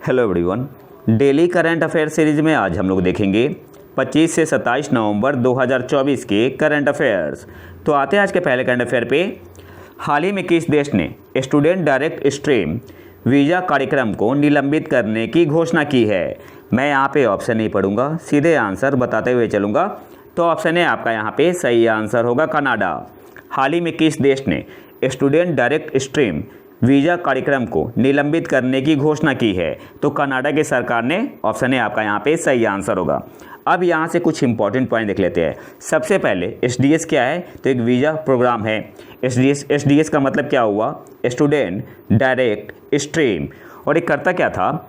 Hello everyone. Daily current affair series में आज हम लोग देखेंगे 25 से 27 नवंबर 2024 के करंट अफेयर्स। तो आते हैं आज के पहले करंट अफेयर पे। हाल ही में किस देश ने स्टूडेंट डायरेक्ट स्ट्रीम वीज़ा कार्यक्रम को निलंबित करने की घोषणा की है? मैं यहाँ पे ऑप्शन नहीं पढ़ूंगा, सीधे आंसर बताते हुए चलूँगा। तो ऑप्शन है आपका यहाँ पे सही आंसर होगा कनाडा। हाल ही में किस देश ने स्टूडेंट डायरेक्ट स्ट्रीम वीज़ा कार्यक्रम को निलंबित करने की घोषणा की है? तो कनाडा की सरकार ने। ऑप्शन है आपका यहाँ पे सही आंसर होगा। अब यहाँ से कुछ इंपॉर्टेंट पॉइंट देख लेते हैं। सबसे पहले एसडीएस क्या है? तो एक वीज़ा प्रोग्राम है। एसडीएस का मतलब क्या हुआ? Student direct stream. और ये करता क्या था?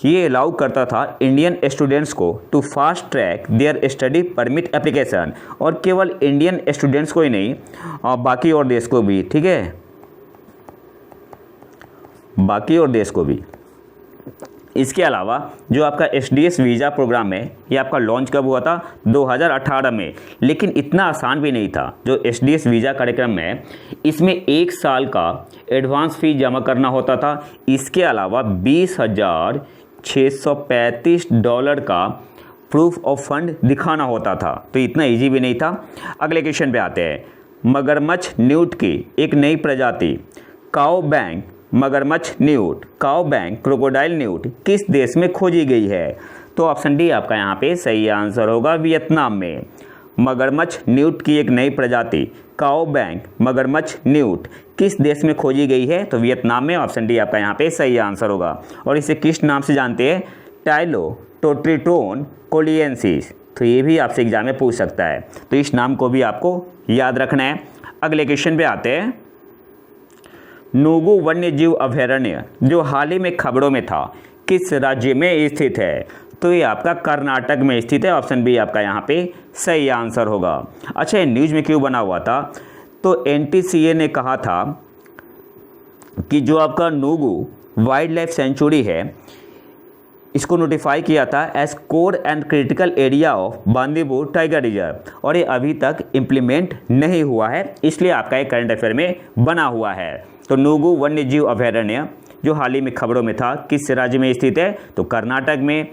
ये अलाउ करता था इंडियन स्टूडेंट्स को to fast track their study permit application. और केवल इंडियन स्टूडेंट्स को ही नहीं, बाकी और देश को भी, ठीक है, बाकी और देश को भी। इसके अलावा जो आपका एसडीएस वीज़ा प्रोग्राम है, ये आपका लॉन्च कब हुआ था? 2018 में। लेकिन इतना आसान भी नहीं था। जो एसडीएस वीज़ा कार्यक्रम है, इसमें 1 साल का एडवांस फी जमा करना होता था। इसके अलावा $20,635 का प्रूफ ऑफ फंड दिखाना होता था। तो इतना इजी भी नहीं था। अगले क्वेश्चन पे आते हैं। मगरमच्छ न्यूट की एक नई प्रजाति काओ बैंक मगरमच्छ न्यूट, काओ बैंक क्रोकोडाइल न्यूट किस देश में खोजी गई है? तो ऑप्शन डी आपका यहाँ पे सही आंसर होगा वियतनाम में। मगरमच्छ न्यूट की एक नई प्रजाति काओ बैंक मगरमच्छ न्यूट किस देश में खोजी गई है? तो वियतनाम में। ऑप्शन डी आपका यहाँ पे सही आंसर होगा। और इसे किस नाम से जानते हैं? टाइलोटोट्रिटोन कोलियंसिस। तो ये भी आपसे एग्जाम में पूछ सकता है, तो इस नाम को भी आपको याद रखना है। अगले क्वेश्चन पे आते हैं। नूगु वन्य जीव अभयारण्य जो हाल ही में खबरों में था, किस राज्य में स्थित है? तो ये आपका कर्नाटक में स्थित है। ऑप्शन बी आपका यहाँ पे सही आंसर होगा। अच्छा, ये न्यूज़ में क्यों बना हुआ था? तो एनटीसीए ने कहा था कि जो आपका नूगु वाइल्ड लाइफ सेंचुरी है, इसको नोटिफाई किया था as core and critical area of Bandipur tiger reserve, और ये अभी तक इम्प्लीमेंट नहीं हुआ है, इसलिए आपका एक करंट अफेयर में बना हुआ है। तो नूगु वन्य जीव अभयारण्य जो हाल ही में खबरों में था, किस राज्य में स्थित है? तो कर्नाटक में।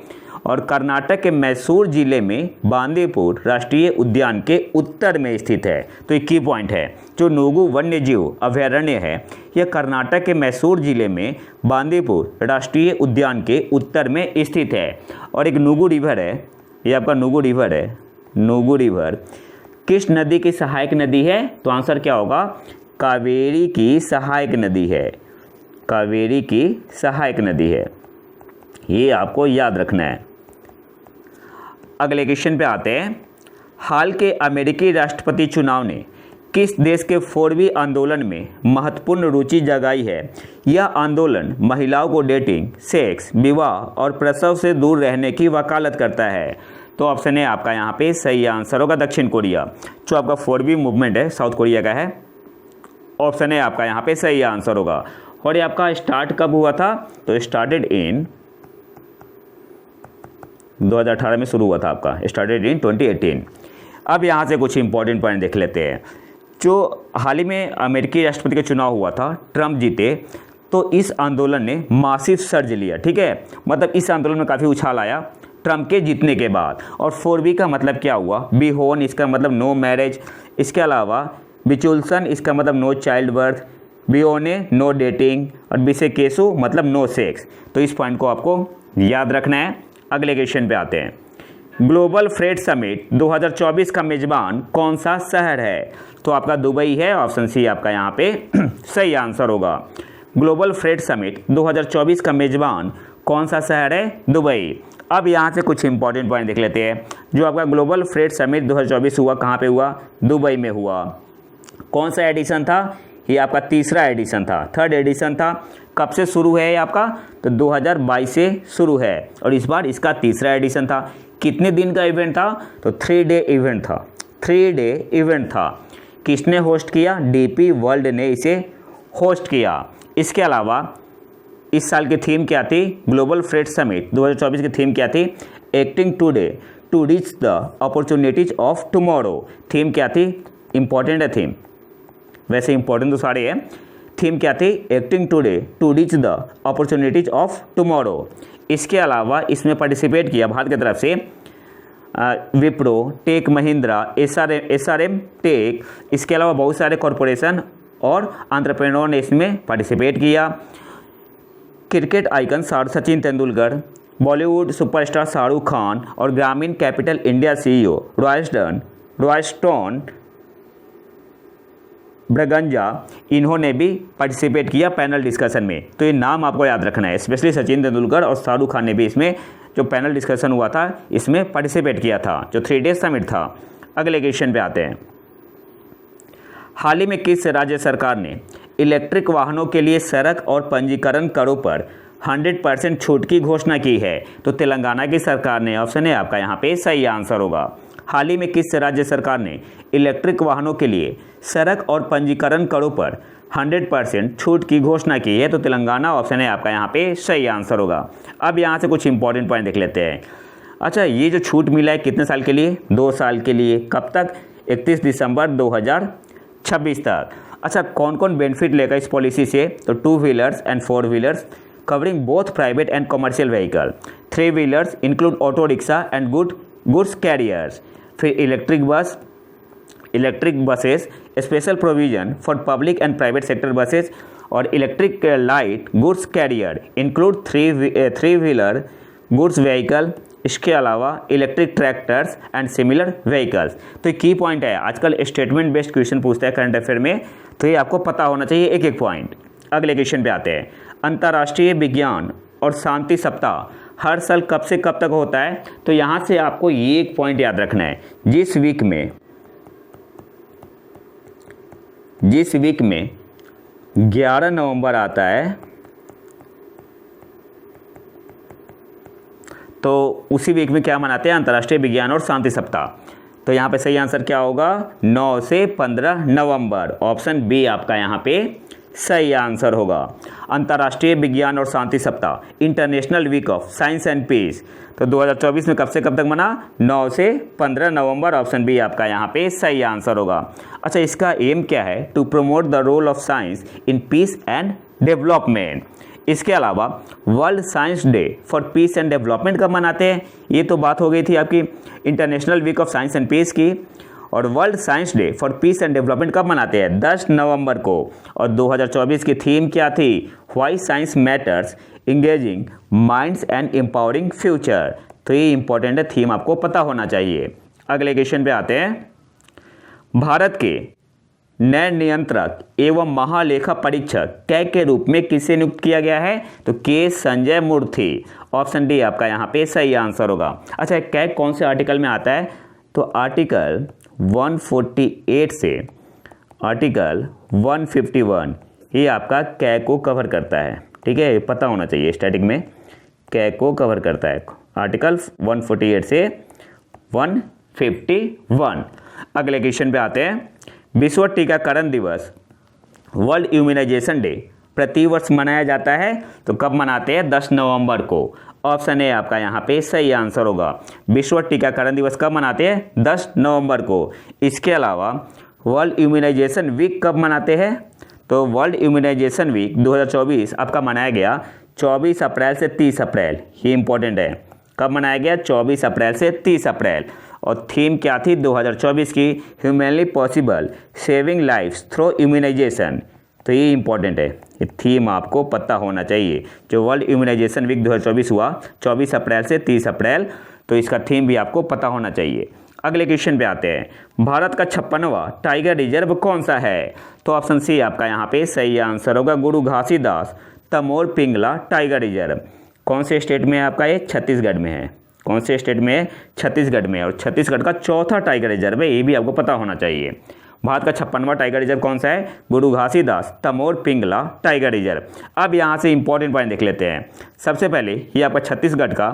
और कर्नाटक के मैसूर जिले में बांदीपुर राष्ट्रीय उद्यान के उत्तर में स्थित है। तो एक की पॉइंट है, जो नूगु वन्य जीव अभयारण्य है, यह कर्नाटक के मैसूर जिले में बांदीपुर राष्ट्रीय उद्यान के उत्तर में स्थित है। और एक नूगु रिवर है, ये आपका नूगु रिवर है। नूगु रिवर किस नदी की सहायक नदी है? तो आंसर क्या होगा? कावेरी की सहायक नदी है। कावेरी की सहायक नदी है, ये आपको याद रखना है। अगले क्वेश्चन पे आते हैं। हाल के अमेरिकी राष्ट्रपति चुनाव ने किस देश के 4वीं आंदोलन में महत्वपूर्ण रुचि जगाई है? यह आंदोलन महिलाओं को डेटिंग, सेक्स, विवाह और प्रसव से दूर रहने की वकालत करता है। तो ऑप्शन है आपका यहाँ पे सही आंसर होगा दक्षिण कोरिया। जो आपका 4वीं मूवमेंट है, साउथ कोरिया का है। ऑप्शन है आपका यहाँ पे सही आंसर होगा। और ये आपका स्टार्ट कब हुआ था? तो स्टार्टेड इन 2018 में शुरू हुआ था आपका, स्टार्टेड इन 2018। अब यहाँ से कुछ इंपॉर्टेंट पॉइंट देख लेते हैं। जो हाल ही में अमेरिकी राष्ट्रपति का चुनाव हुआ था, ट्रम्प जीते, तो इस आंदोलन ने मासिव सर्ज लिया, ठीक है, मतलब इस आंदोलन में काफ़ी उछाल आया ट्रम्प के जीतने के बाद। और 4B का मतलब क्या हुआ? बी होन, इसका मतलब नो मैरिज। इसके अलावा बिचुल्सन, इसका मतलब नो चाइल्ड बर्थ। बियोने, नो डेटिंग। और बिसे केसु मतलब नो सेक्स। तो इस पॉइंट को आपको याद रखना है। अगले क्वेश्चन पे आते हैं। ग्लोबल फ्रेट समिट 2024 का मेजबान कौन सा शहर है? तो आपका दुबई है। ऑप्शन सी आपका यहाँ पे सही आंसर होगा। ग्लोबल फ्रेट समिट 2024 का मेजबान कौन सा शहर है? दुबई। अब यहाँ से कुछ इंपॉर्टेंट पॉइंट देख लेते हैं। जो आपका ग्लोबल फ्रेट समिट 2024 हुआ, कहाँ पे हुआ? दुबई में हुआ। कौन सा एडिशन था? ये आपका तीसरा एडिशन था, 3rd एडिशन था। कब से शुरू है ये आपका? तो 2022 से शुरू है, और इस बार इसका तीसरा एडिशन था। कितने दिन का इवेंट था? तो 3 डे इवेंट था। 3 डे इवेंट था। किसने होस्ट किया? डीपी वर्ल्ड ने इसे होस्ट किया। इसके अलावा इस साल की थीम क्या थी? ग्लोबल फ्रेट समिट 2024 की थीम क्या थी? Acting today to reach the opportunities of tomorrow. Theme क्या थी? इंपॉर्टेंट है थीम, वैसे इंपॉर्टेंट तो सारे हैं। थीम क्या थी? Acting today to reach the opportunities of tomorrow. इसके अलावा इसमें पार्टिसिपेट किया भारत की तरफ से Wipro, tech Mahindra, SRM tech, इसके अलावा बहुत सारे कॉरपोरेशन और एंटरप्रेन्योर ने इसमें पार्टिसिपेट किया। Cricket icon Sachin Tendulkar, Bollywood superstar Shahrukh Khan और ग्रामीण कैपिटल इंडिया सीईओ रॉयस्टोन ब्रगंजा, इन्होंने भी पार्टिसिपेट किया पैनल डिस्कशन में। तो ये नाम आपको याद रखना है, स्पेशली सचिन तेंदुलकर और शाहरुख खान ने भी इसमें जो पैनल डिस्कशन हुआ था इसमें पार्टिसिपेट किया था, जो 3 डेज समिट था। अगले क्वेश्चन पे आते हैं। हाल ही में किस राज्य सरकार ने इलेक्ट्रिक वाहनों के लिए सड़क और पंजीकरण करों पर 100% छूट की घोषणा की है? तो तेलंगाना की सरकार ने, ऑप्शन है आपका यहाँ पे सही आंसर होगा। हाल ही में किस राज्य सरकार ने इलेक्ट्रिक वाहनों के लिए सड़क और पंजीकरण करों पर 100% छूट की घोषणा की है? तो तेलंगाना, ऑप्शन है आपका यहाँ पे सही आंसर होगा। अब यहाँ से कुछ इंपॉर्टेंट पॉइंट देख लेते हैं। अच्छा, ये जो छूट मिला है कितने साल के लिए? 2 साल के लिए। कब तक? 31 दिसंबर 2026 तक। अच्छा, कौन कौन बेनिफिट लेगा इस पॉलिसी से? तो 2 wheelers and 4 wheelers covering both private and commercial vehicle, 3 wheelers include auto rickshaw and goods carriers, फिर electric buses, special provision for public and private sector buses, और electric light goods carrier include 3 wheeler goods vehicle, इसके अलावा electric tractors and similar vehicles. तो key point है, आजकल statement based question पूछता है current affair में, तो ये आपको पता होना चाहिए एक एक पॉइंट। अगले क्वेश्चन पे आते हैं। अंतर्राष्ट्रीय विज्ञान और शांति सप्ताह हर साल कब से कब तक होता है? तो यहाँ से आपको ये एक पॉइंट याद रखना है, जिस वीक में 11 नवंबर आता है तो उसी वीक में क्या मनाते हैं? अंतर्राष्ट्रीय विज्ञान और शांति सप्ताह। तो यहाँ पे सही आंसर क्या होगा? 9 से 15 नवंबर, ऑप्शन बी आपका यहाँ पे सही आंसर होगा। अंतर्राष्ट्रीय विज्ञान और शांति सप्ताह, international week of science and peace, तो 2024 में कब से कब तक मना? 9 से 15 नवंबर, ऑप्शन बी आपका यहाँ पे सही आंसर होगा। अच्छा, इसका एम क्या है? To promote the role of science in peace and development. इसके अलावा world science day for peace and development कब मनाते हैं? ये तो बात हो गई थी आपकी international week of science and peace की। और world science day for peace and development कब मनाते हैं? 10 नवंबर को। और 2024 की थीम क्या थी? Why science matters, engaging minds and empowering future. तो ये इंपॉर्टेंट है, थीम आपको पता होना चाहिए। अगले क्वेश्चन पे आते हैं। भारत के नए नियंत्रक एवं महालेखा परीक्षक कैग के रूप में किसे नियुक्त किया गया है? तो के संजय मूर्ति, ऑप्शन डी आपका यहाँ पे सही आंसर होगा। अच्छा, कैग कौन से आर्टिकल में आता है? तो आर्टिकल 148 से आर्टिकल 151 ये आपका कैग को कवर करता है। ठीक है, पता होना चाहिए, स्टैटिक में कैग को कवर करता है, आर्टिकल 148 से 151। अगले क्वेश्चन पे आते हैं। विश्व टीकाकरण दिवस, वर्ल्ड इम्यूनाइजेशन डे प्रतिवर्ष मनाया जाता है, तो कब मनाते हैं? 10 नवंबर को, ऑप्शन ए आपका यहाँ पे सही आंसर होगा। विश्व टीकाकरण दिवस कब मनाते हैं? 10 नवंबर को। इसके अलावा वर्ल्ड इम्यूनाइजेशन वीक कब मनाते हैं? तो वर्ल्ड इम्यूनाइजेशन वीक 2024 आपका मनाया गया 24 अप्रैल से 30 अप्रैल। ये इंपॉर्टेंट है, कब मनाया गया? 24 अप्रैल से 30 अप्रैल। और थीम क्या थी 2024 की? Humanly possible saving lifes through immunisation. तो ये इंपॉर्टेंट है, ये थीम आपको पता होना चाहिए। जो वर्ल्ड इम्यूनाइजेशन वीक 2024 हुआ 24 अप्रैल से 30 अप्रैल, तो इसका थीम भी आपको पता होना चाहिए। अगले क्वेश्चन पे आते हैं। भारत का 56वां टाइगर रिजर्व कौन सा है? तो ऑप्शन सी आपका यहाँ पे सही आंसर होगा, गुरु घासीदास तमोर पिंगला टाइगर रिजर्व। कौन से स्टेट में है आपका? ये छत्तीसगढ़ में है। कौन से स्टेट में है? छत्तीसगढ़ में। और छत्तीसगढ़ का 4था टाइगर रिजर्व है, ये भी आपको पता होना चाहिए। भारत का 56वां टाइगर रिजर्व कौन सा है? गुरु घासीदास तमोर पिंगला टाइगर रिजर्व। अब यहाँ से इंपॉर्टेंट पॉइंट देख लेते हैं। सबसे पहले ये आपका छत्तीसगढ़ का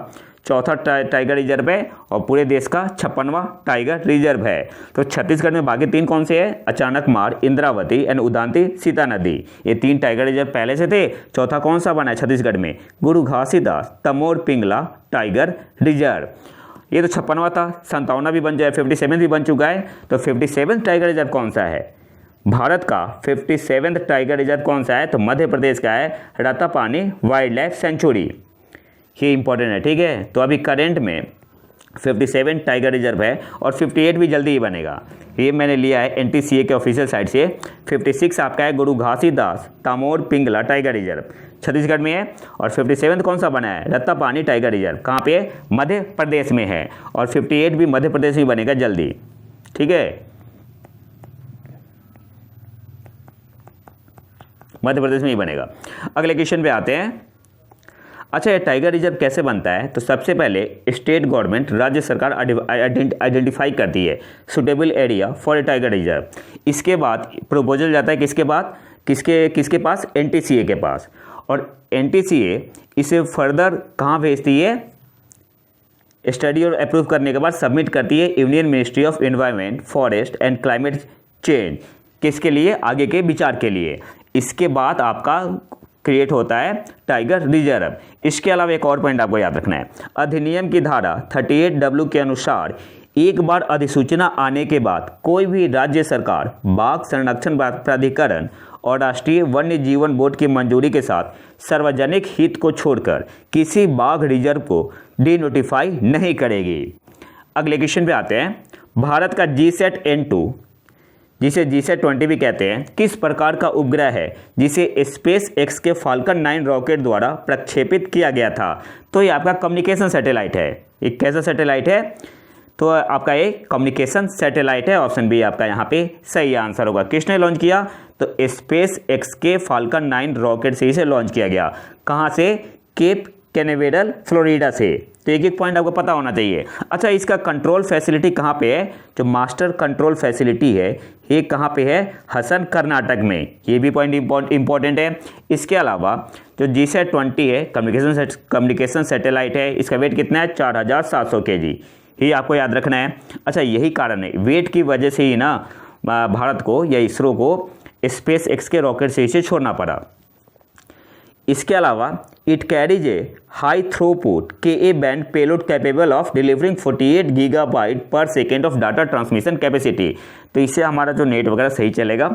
4था टाइगर रिजर्व है और पूरे देश का 56वां टाइगर रिजर्व है। तो छत्तीसगढ़ में बाकी 3 कौन से हैं? अचानकमार, इंद्रावती एंड उदांती सीता नदी। ये 3 टाइगर रिजर्व पहले से थे। चौथा कौन सा बना है छत्तीसगढ़ में? गुरु घासीदास तमोर पिंगला टाइगर रिजर्व। ये तो 56वां था, 57वां भी बन जाए, 57 भी बन चुका है। तो 57 टाइगर रिजर्व कौन सा है? भारत का 57वां टाइगर रिजर्व कौन सा है? तो मध्य प्रदेश का है रत्तापानी वाइल्ड लाइफ सेंचुरी। ये इंपॉर्टेंट है, ठीक है। तो अभी करंट में 57 टाइगर रिजर्व है और 58 भी जल्दी ही बनेगा। ये मैंने लिया है NTCA के ऑफिशियल साइट से। 56 आपका है गुरु घासीदास तमोर पिंगला टाइगर रिजर्व, छत्तीसगढ़ में है। और 57 कौन सा बना है? रत्तापानी टाइगर रिजर्व, कहाँ पे? मध्य प्रदेश में है। और 58 भी मध्य प्रदेश में बनेगा जल्दी, ठीक है, मध्य प्रदेश में ही बनेगा। अगले क्वेश्चन पे आते हैं। अच्छा, ये टाइगर रिजर्व कैसे बनता है? तो सबसे पहले स्टेट गवर्नमेंट, राज्य सरकार आइडेंटिफाई करती है suitable area for a tiger reserve. इसके बाद प्रपोजल जाता है किसके पास? NTCA के पास। और NTCA इसे फर्दर कहाँ भेजती है? स्टडी और अप्रूव करने के बाद सबमिट करती है union ministry of environment, forest and climate change. किसके लिए? आगे के विचार के लिए। इसके बाद आपका क्रिएट होता है टाइगर रिजर्व। इसके अलावा एक और पॉइंट आपको याद रखना है, अधिनियम की धारा 38W के अनुसार एक बार अधिसूचना आने के बाद कोई भी राज्य सरकार बाघ संरक्षण प्राधिकरण और राष्ट्रीय वन्य जीवन बोर्ड की मंजूरी के साथ सार्वजनिक हित को छोड़कर किसी बाघ रिजर्व को डिनोटिफाई नहीं करेगी। अगले क्वेश्चन पे आते हैं। भारत का GSAT-N2, जिसे GSAT-20 भी कहते हैं, किस प्रकार का उपग्रह है जिसे SpaceX के फाल्कन 9 रॉकेट द्वारा प्रक्षेपित किया गया था? तो ये आपका कम्युनिकेशन सैटेलाइट है। एक कैसा सैटेलाइट है? तो आपका एक कम्युनिकेशन सैटेलाइट है। ऑप्शन बी आपका यहाँ पे सही आंसर होगा। किसने लॉन्च किया? तो SpaceX के फाल्कन 9 रॉकेट से इसे लॉन्च किया गया। कहाँ से? केप कैनावेरल, फ्लोरिडा से। तो एक पॉइंट आपको पता होना चाहिए। अच्छा, इसका कंट्रोल फैसिलिटी कहाँ पे है? जो मास्टर कंट्रोल फैसिलिटी है ये कहाँ पे है? हसन, कर्नाटक में। ये भी पॉइंट इंपॉर्टेंट है। इसके अलावा जो GSAT-20 है कम्युनिकेशन सैटेलाइट है, इसका वेट कितना है? 4700 kg। ये आपको याद रखना है। अच्छा, यही कारण है, वेट की वजह से ही ना भारत को या इसरो को SpaceX के रॉकेट से इसे छोड़ना पड़ा। इसके अलावा it carries a high throughput Ka band payload capable of delivering 48 gigabyte per second of data transmission capacity. तो इससे हमारा जो नेट वगैरह सही चलेगा।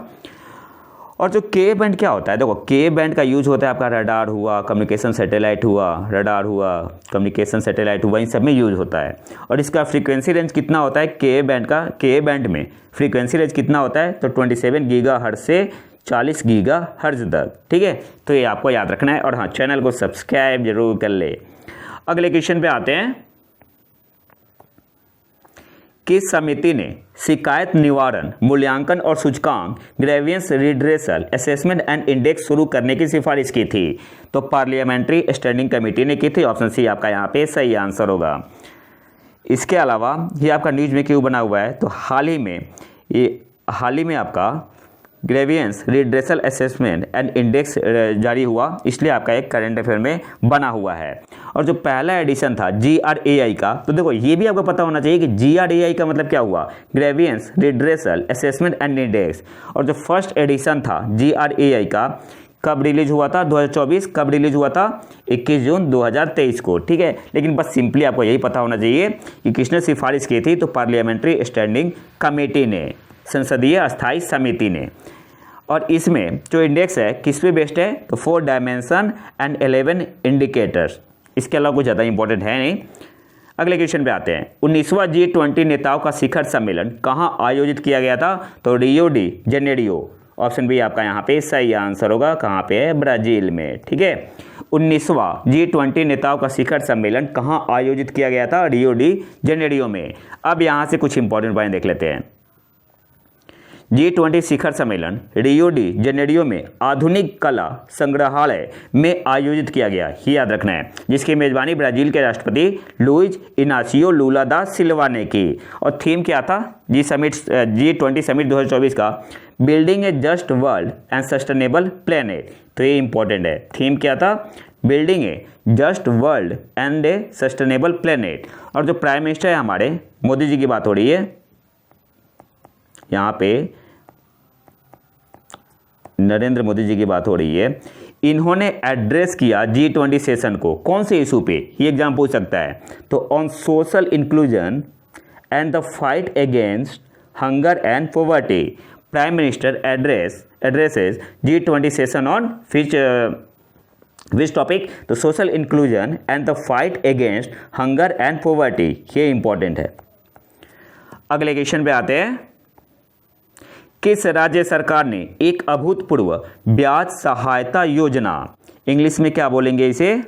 और जो Ka बैंड क्या होता है? देखो, Ka बैंड का यूज होता है आपका रडार हुआ, कम्युनिकेशन सैटेलाइट हुआ, रडार हुआ, कम्युनिकेशन सैटेलाइट हुआ, इन सब में यूज होता है। और इसका फ्रीक्वेंसी रेंज कितना होता है Ka बैंड में फ्रीक्वेंसी रेंज कितना होता है? तो 27 गीगाहर्ट्ज से 40 गीगाहर्ट्ज तक, ठीक है। तो ये आपको याद रखना है। और हाँ, चैनल को सब्सक्राइब जरूर कर ले। अगले क्वेश्चन पे आते हैं। किस समिति ने शिकायत निवारण, मूल्यांकन और सूचकांक grievance redressal assessment and index शुरू करने की सिफारिश की थी? तो पार्लियामेंट्री स्टैंडिंग कमेटी ने की थी। ऑप्शन सी आपका यहाँ पे सही आंसर होगा। इसके अलावा ये आपका न्यूज में क्यों बना हुआ है? तो हाल ही में आपका grievance redressal assessment and index जारी हुआ, इसलिए आपका एक करंट अफेयर में बना हुआ है। और जो पहला एडिशन था GRAI का, तो देखो ये भी आपको पता होना चाहिए कि GRAI का मतलब क्या हुआ? Grievance redressal assessment and index. और जो फर्स्ट एडिशन था GRAI का कब रिलीज हुआ था? 2024। कब रिलीज हुआ था? 21 जून 2023 को, ठीक है। लेकिन बस सिंपली आपको यही पता होना चाहिए कि किसने सिफारिश की थी? तो पार्लियामेंट्री स्टैंडिंग कमेटी ने, संसदीय अस्थायी समिति ने। और इसमें जो इंडेक्स है किस पे बेस्ड है? तो 4 डायमेंशन एंड 11 इंडिकेटर्स। इसके अलावा कुछ ज़्यादा इंपॉर्टेंट है नहीं। अगले क्वेश्चन पे आते हैं। 19वां G20 नेताओं का शिखर सम्मेलन कहाँ आयोजित किया गया था? तो Rio de Janeiro. Option B आपका यहाँ पे सही आंसर होगा। कहाँ पे है? ब्राज़ील में, ठीक है। 19वां G20 नेताओं का शिखर सम्मेलन कहाँ आयोजित किया गया था? रियो डी जेनेरियो में। अब यहाँ से कुछ इंपॉर्टेंट पॉइंट देख लेते हैं। G20 शिखर सम्मेलन रियो डी जेनेरियो में आधुनिक कला संग्रहालय में आयोजित किया गया, ये याद रखना है, जिसकी मेजबानी ब्राजील के राष्ट्रपति लुइज इनासियो लुला दा सिल्वा ने की। और थीम क्या था G20 समिट 2024 का? Building A just world and sustainable planet. तो ये इंपॉर्टेंट है। थीम क्या था? Building A just world and A sustainable planet. और जो प्राइम मिनिस्टर है हमारे मोदी जी की बात हो रही है यहाँ पे, नरेंद्र मोदी जी की बात हो रही है। इन्होंने एड्रेस किया G20 सेशन को कौन से इशू पे? ये एग्जाम पूछ सकता है। तो on social inclusion and the fight against hunger and poverty. Prime minister addresses G20 session on which topic, तो social inclusion and the fight against hunger and poverty, ये इंपॉर्टेंट है। अगले क्वेश्चन पे आते हैं, किस राज्य सरकार ने एक अभूतपूर्व ब्याज सहायता योजना, इंग्लिश में क्या बोलेंगे इसे,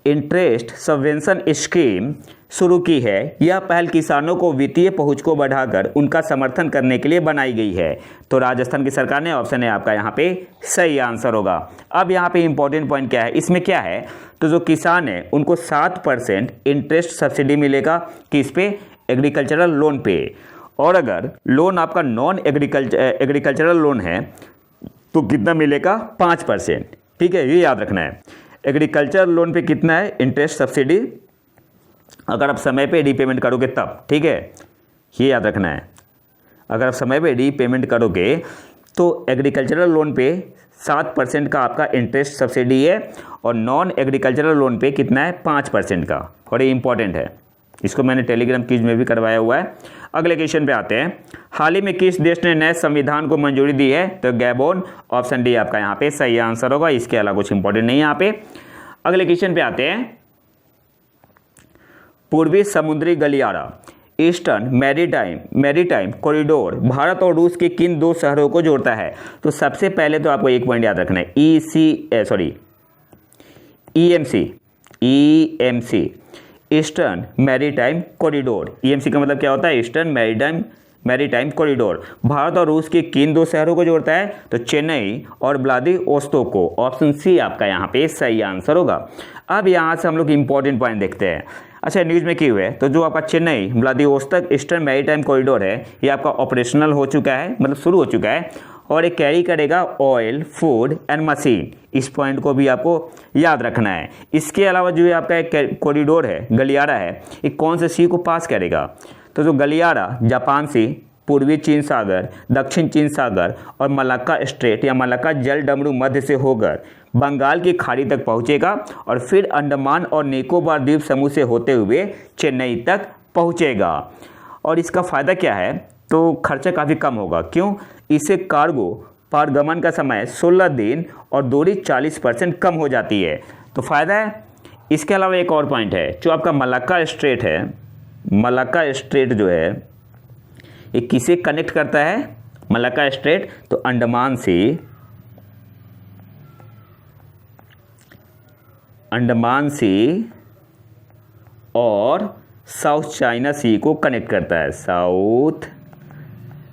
इंटरेस्ट सबवेंशन स्कीम शुरू की है। यह पहल किसानों को वित्तीय पहुंच को बढ़ाकर उनका समर्थन करने के लिए बनाई गई है। तो राजस्थान की सरकार ने, ऑप्शन है आपका यहाँ पे सही आंसर होगा। अब यहाँ पे इंपॉर्टेंट पॉइंट क्या है, इसमें क्या है, तो जो किसान है उनको 7% इंटरेस्ट सब्सिडी मिलेगा किस पे, एग्रीकल्चरल लोन पे। और अगर लोन आपका नॉन एग्रीकल्चरल लोन है तो कितना मिलेगा, 5%। ठीक है, ये याद रखना है। एग्रीकल्चर लोन पे कितना है इंटरेस्ट सब्सिडी, अगर आप समय पे रीपेमेंट करोगे तब, ठीक है, ये याद रखना है। अगर आप समय पे रीपेमेंट करोगे तो एग्रीकल्चरल लोन पे 7% का आपका इंटरेस्ट सब्सिडी है और नॉन एग्रीकल्चरल लोन पे कितना है, 5% का। और ये इंपॉर्टेंट है, इसको मैंने टेलीग्राम क्विज में भी करवाया हुआ है। अगले क्वेश्चन पे आते हैं, हाल ही में किस देश ने नए संविधान को मंजूरी दी है, तो गैबोन, ऑप्शन डी आपका यहाँ पे सही आंसर होगा। इसके अलावा कुछ इंपॉर्टेंट नहीं है यहाँ पे। अगले क्वेश्चन पे आते हैं, पूर्वी समुद्री गलियारा ईस्टर्न मैरीटाइम कॉरिडोर भारत और रूस के किन दो शहरों को जोड़ता है। तो सबसे पहले तो आपको एक पॉइंट याद रखना है, EMC eastern maritime corridor. EMC का मतलब क्या होता है, ईस्टर्न मैरीटाइम कॉरिडोर भारत और रूस के किन दो शहरों को जोड़ता है, तो चेन्नई और व्लादिवोस्तोक को। ऑप्शन सी आपका यहाँ पे सही आंसर होगा। अब यहाँ से हम लोग इंपॉर्टेंट पॉइंट देखते हैं। अच्छा, न्यूज़ में क्यों है, तो जो आपका Chennai Vladivostok eastern maritime corridor है, ये आपका ऑपरेशनल हो चुका है, मतलब शुरू हो चुका है, और ये कैरी करेगा ऑयल, फूड एंड मशीन। इस पॉइंट को भी आपको याद रखना है। इसके अलावा जो है आपका एक कॉरिडोर है, गलियारा है, ये कौन से सी को पास करेगा, तो जो गलियारा जापान सी, पूर्वी चीन सागर, दक्षिण चीन सागर और मलाक्का स्ट्रेट या मलाक्का जल डमरू मध्य से होकर बंगाल की खाड़ी तक पहुंचेगा और फिर अंडमान और निकोबार द्वीप समूह से होते हुए चेन्नई तक पहुंचेगा। और इसका फ़ायदा क्या है, तो खर्चा काफ़ी कम होगा। क्यों, इससे कार्गो पारगमन का समय 16 दिन और दूरी 40% कम हो जाती है, तो फ़ायदा है। इसके अलावा एक और पॉइंट है, जो आपका मलाक्का स्ट्रेट है, मलाक्का स्ट्रेट जो है ये किसे कनेक्ट करता है, मलाक्का स्ट्रेट, तो अंडमान सी और साउथ चाइना सी को कनेक्ट करता है, साउथ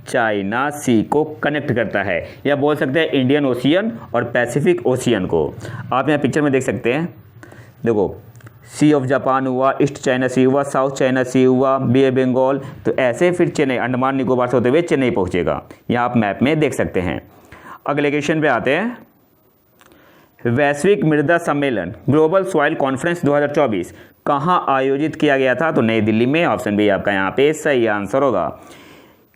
चाइना सी को कनेक्ट करता है, या बोल सकते हैं इंडियन ओशियन और पैसिफिक ओशियन को। आप यहाँ पिक्चर में देख सकते हैं, देखो सी ऑफ जापान हुआ, ईस्ट चाइना सी हुआ, साउथ चाइना सी हुआ, बे बंगाल, तो ऐसे फिर चेन्नई, अंडमान निकोबार से होते हुए चेन्नई पहुँचेगा। यहाँ आप मैप में देख सकते हैं। अगले क्वेश्चन पे आते हैं, वैश्विक मृदा सम्मेलन ग्लोबल सॉइल कॉन्फ्रेंस 2024 कहाँ आयोजित किया गया था, तो नई दिल्ली में। ऑप्शन बी आपका यहाँ पे सही आंसर होगा।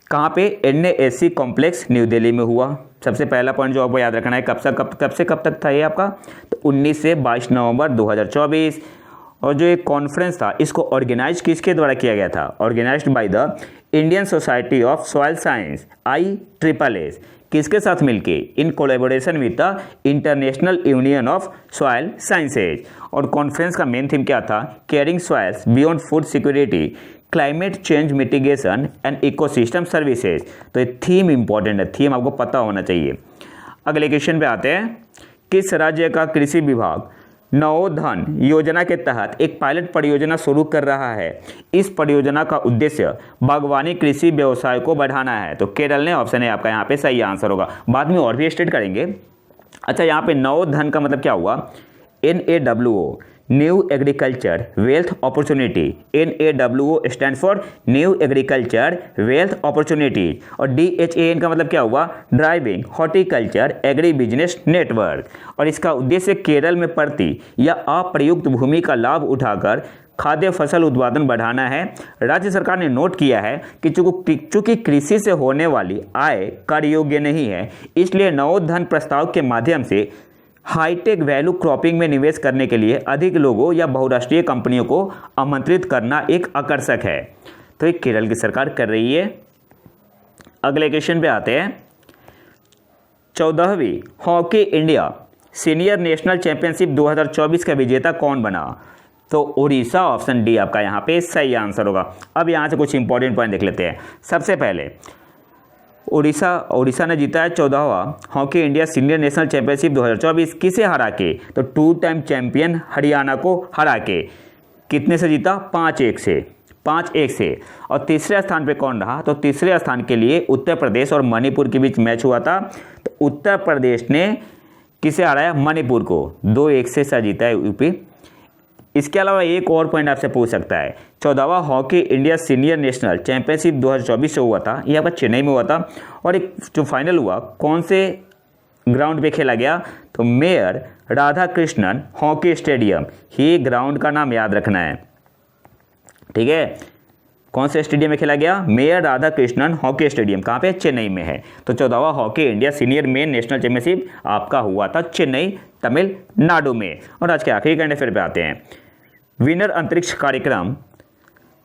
कहाँ पे, NASC कॉम्प्लेक्स न्यू दिल्ली में हुआ। सबसे पहला पॉइंट जो आपको याद रखना है, कब से कब तक था ये आपका, तो 19 से 22 नवंबर 2024। और जो एक कॉन्फ्रेंस था, इसको ऑर्गेनाइज किसके द्वारा किया गया था, organised by the Indian society of soil science ISSS, किसके साथ मिलके, in collaboration with the international union of soil sciences. और कॉन्फ्रेंस का मेन थीम क्या था, caring soils beyond food security, climate change mitigation and ecosystem services. तो ये theme important है, थीम आपको पता होना चाहिए। अगले क्वेश्चन पे आते हैं, किस राज्य का कृषि विभाग नवोधन योजना के तहत एक पायलट परियोजना शुरू कर रहा है। इस परियोजना का उद्देश्य बागवानी कृषि व्यवसाय को बढ़ाना है। तो केरल ने, ऑप्शन है आपका यहाँ पे सही आंसर होगा। बाद में और भी स्टेट करेंगे। अच्छा, यहाँ पे नवोधन का मतलब क्या हुआ, NAWO new agriculture wealth opportunity, NAWO stand for new agriculture wealth opportunity. और DHAN का मतलब क्या हुआ, driving horticulture agri business network. और इसका उद्देश्य केरल में पड़ती या अप्रयुक्त भूमि का लाभ उठाकर खाद्य फसल उत्पादन बढ़ाना है। राज्य सरकार ने नोट किया है कि चूंकि कृषि से होने वाली आय कर योग्य नहीं है, इसलिए नवोधन प्रस्ताव के माध्यम से हाईटेक वैल्यू क्रॉपिंग में निवेश करने के लिए अधिक लोगों या बहुराष्ट्रीय कंपनियों को आमंत्रित करना एक आकर्षक है। तो ये केरल की सरकार कर रही है। अगले क्वेश्चन पे आते हैं। 14वीं hockey India senior national championship 2024 का विजेता कौन बना? तो उड़ीसा, ऑप्शन डी आपका यहाँ पे सही आंसर होगा। अब यहाँ से कुछ इंपॉर्टेंट पॉइंट देख लेते हैं। सबसे पहले उड़ीसा ने जीता है 14वां hockey India senior national championship 2024। किसे हरा के? तो 2 टाइम चैंपियन हरियाणा को हरा के। कितने से जीता? 5-1 से। और तीसरे स्थान पे कौन रहा? तो तीसरे स्थान के लिए उत्तर प्रदेश और मणिपुर के बीच मैच हुआ था। तो उत्तर प्रदेश ने किसे हराया? मणिपुर को 2-1 से जीता है यूपी। इसके अलावा एक और पॉइंट आपसे पूछ सकता है, 14वां hockey India senior national championship 2024 से हुआ था, ये आपका चेन्नई में हुआ था। और एक जो फाइनल हुआ कौन से ग्राउंड पे खेला गया? तो mayor Radha Krishnan hockey stadium. ये ग्राउंड का नाम याद रखना है, ठीक है। कौन से स्टेडियम में खेला गया? Mayor Radha Krishnan hockey stadium. कहाँ पे? चेन्नई में है। तो 14वां hockey India senior men national championship आपका हुआ था चेन्नई, तमिलनाडु में। और आज के आखिरी करंट अफेयर पे आते हैं। विनर अंतरिक्ष कार्यक्रम,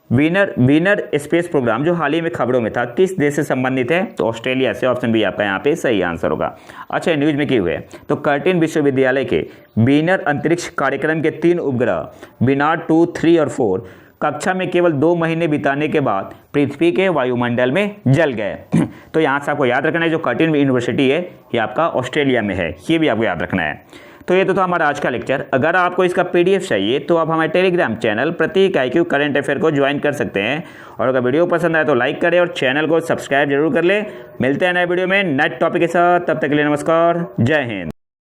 विनर स्पेस प्रोग्राम जो हाल ही में खबरों में था, किस देश से संबंधित है? तो ऑस्ट्रेलिया से। ऑप्शन बी आपका यहाँ पे सही आंसर होगा। अच्छा, न्यूज में क्यों हुए? तो कर्टिन विश्वविद्यालय के विनर अंतरिक्ष कार्यक्रम के 3 उपग्रह विनार 2, 3 और 4 कक्षा में केवल 2 महीने बिताने के बाद पृथ्वी के वायुमंडल में जल गए। तो यहाँ से आपको याद रखना है, जो कर्टिन यूनिवर्सिटी है ये आपका ऑस्ट्रेलिया में है, ये भी आपको याद रखना है। तो ये तो था हमारा आज का लेक्चर। अगर आपको इसका PDF चाहिए तो आप हमारे टेलीग्राम चैनल प्रतीक IQ करंट अफेयर को ज्वाइन कर सकते हैं। और अगर वीडियो पसंद आए तो लाइक करें और चैनल को सब्सक्राइब जरूर कर लें। मिलते हैं नए वीडियो में नए टॉपिक के साथ, तब तक के लिए नमस्कार, जय हिंद।